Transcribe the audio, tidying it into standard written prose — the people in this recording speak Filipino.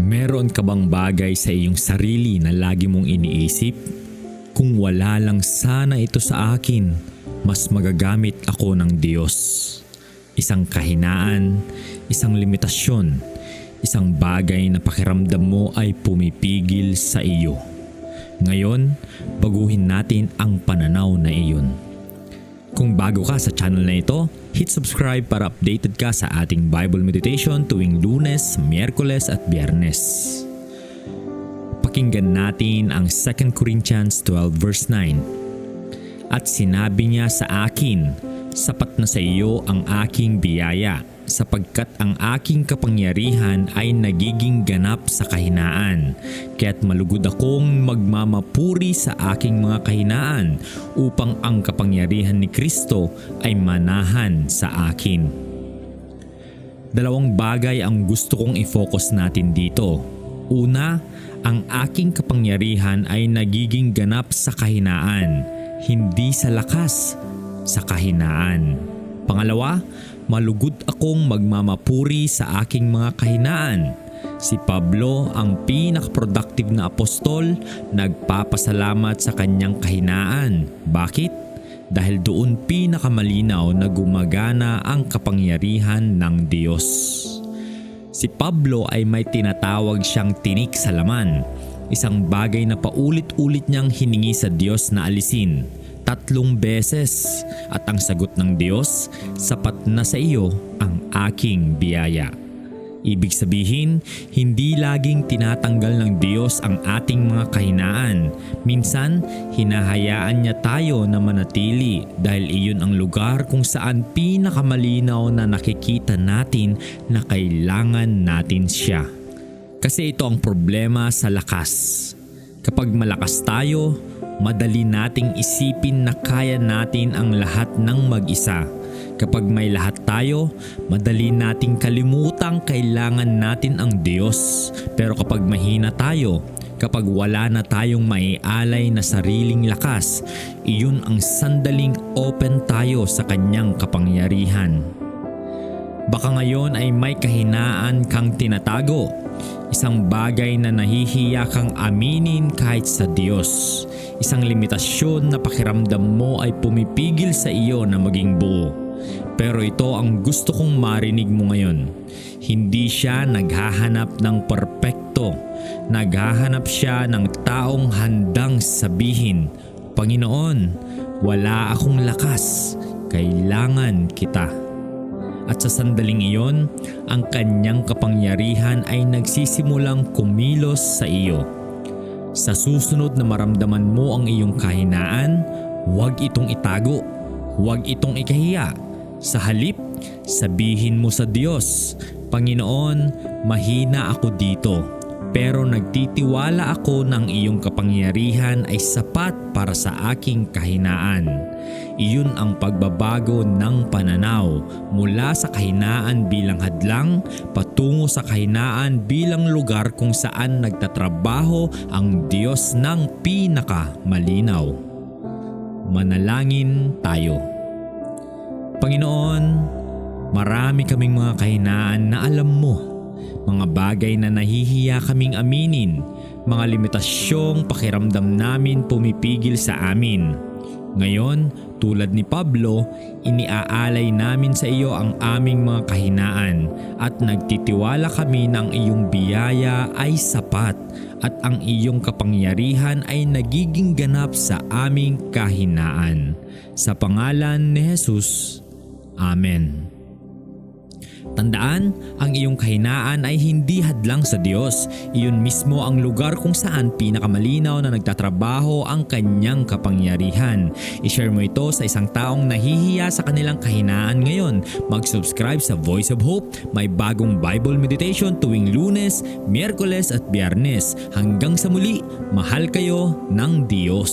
Meron ka bang bagay sa iyong sarili na lagi mong iniisip? Kung wala lang sana ito sa akin, mas magagamit ako ng Diyos. Isang kahinaan, isang limitasyon, isang bagay na pakiramdam mo ay pumipigil sa iyo. Ngayon, baguhin natin ang pananaw na iyon. Kung bago ka sa channel na ito, hit subscribe para updated ka sa ating Bible meditation tuwing Lunes, Miyerkules at Biyernes. Pakinggan natin ang 2 Corinthians 12 verse 9. At sinabi niya sa akin, sapat na sa iyo ang aking biyaya, sapagkat ang aking kapangyarihan ay nagiging ganap sa kahinaan. Kaya't malugod akong magmamapuri sa aking mga kahinaan upang ang kapangyarihan ni Kristo ay manahan sa akin. Dalawang bagay ang gusto kong i-focus natin dito. Una, ang aking kapangyarihan ay nagiging ganap sa kahinaan, hindi sa lakas, sa kahinaan. Pangalawa, malugod akong magmamapuri sa aking mga kahinaan. Si Pablo, ang pinaka-productive na apostol, nagpapasalamat sa kanyang kahinaan. Bakit? Dahil doon pinakamalinaw na gumagana ang kapangyarihan ng Diyos. Si Pablo ay may tinatawag siyang tinik sa laman, isang bagay na paulit-ulit niyang hiningi sa Diyos na alisin. 3 beses, at ang sagot ng Diyos, sapat na sa iyo ang aking biyaya. Ibig sabihin, hindi laging tinatanggal ng Diyos ang ating mga kahinaan. Minsan, hinahayaan niya tayo na manatili dahil iyon ang lugar kung saan pinakamalinaw na nakikita natin na kailangan natin siya. Kasi ito ang problema sa lakas. Kapag malakas tayo, madali nating isipin na kaya natin ang lahat ng mag-isa. Kapag may lahat tayo, madali nating kalimutang kailangan natin ang Diyos. Pero kapag mahina tayo, kapag wala na tayong maialay na sariling lakas, iyon ang sandaling open tayo sa kanyang kapangyarihan. Baka ngayon ay may kahinaan kang tinatago. Isang bagay na nahihiya kang aminin kahit sa Diyos. Isang limitasyon na pakiramdam mo ay pumipigil sa iyo na maging buo. Pero ito ang gusto kong marinig mo ngayon. Hindi siya naghahanap ng perpekto. Naghahanap siya ng taong handang sabihin, Panginoon, wala akong lakas. Kailangan kita. At sa sandaling iyon, ang kanyang kapangyarihan ay nagsisimulang kumilos sa iyo. Sa susunod na maramdaman mo ang iyong kahinaan, huwag itong itago, huwag itong ikahiya. Sa halip, sabihin mo sa Diyos, Panginoon, mahina ako dito, pero nagtitiwala ako ng iyong kapangyarihan ay sapat para sa aking kahinaan. Iyon ang pagbabago ng pananaw mula sa kahinaan bilang hadlang patungo sa kahinaan bilang lugar kung saan nagtatrabaho ang Diyos ng pinakamalinaw. Manalangin tayo. Panginoon, marami kaming mga kahinaan na alam mo, mga bagay na nahihiya kaming aminin, mga limitasyong pakiramdam namin pumipigil sa amin. Ngayon, tulad ni Pablo, iniaalay namin sa iyo ang aming mga kahinaan at nagtitiwala kami na ang iyong biyaya ay sapat at ang iyong kapangyarihan ay nagiging ganap sa aming kahinaan. Sa pangalan ni Jesus, Amen. Tandaan, ang iyong kahinaan ay hindi hadlang sa Diyos. Iyon mismo ang lugar kung saan pinakamalinaw na nagtatrabaho ang kanyang kapangyarihan. I-share mo ito sa isang taong nahihiya sa kanilang kahinaan ngayon. Mag-subscribe sa Voice of Hope. May bagong Bible meditation tuwing Lunes, Miyerkules at Biyernes. Hanggang sa muli, mahal kayo ng Diyos.